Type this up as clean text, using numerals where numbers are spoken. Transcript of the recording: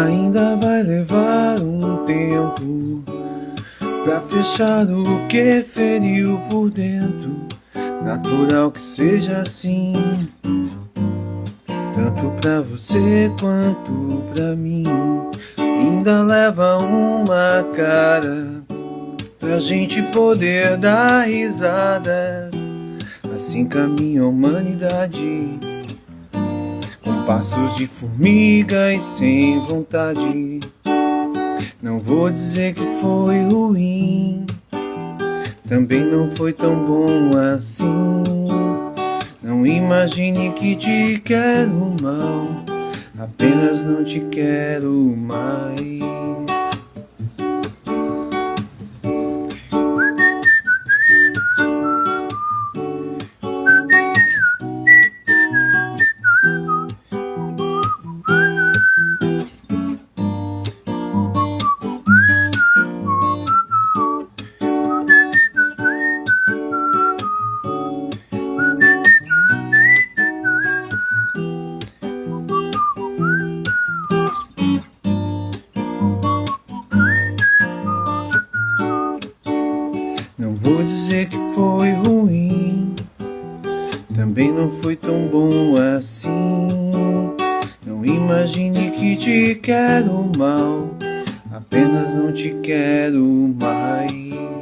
Ainda vai levar um tempo pra fechar o que feriu por dentro. Natural que seja assim, tanto pra você quanto pra mim. Ainda leva uma cara pra gente poder dar risadas. Assim caminha a humanidade, com passos de formiga e sem vontade. Não vou dizer que foi ruim, também não foi tão bom assim. Não imagine que te quero mal, apenas não te quero mais. Não vou dizer que foi ruim, também não foi tão bom assim. Não imagine que te quero mal, apenas não te quero mais.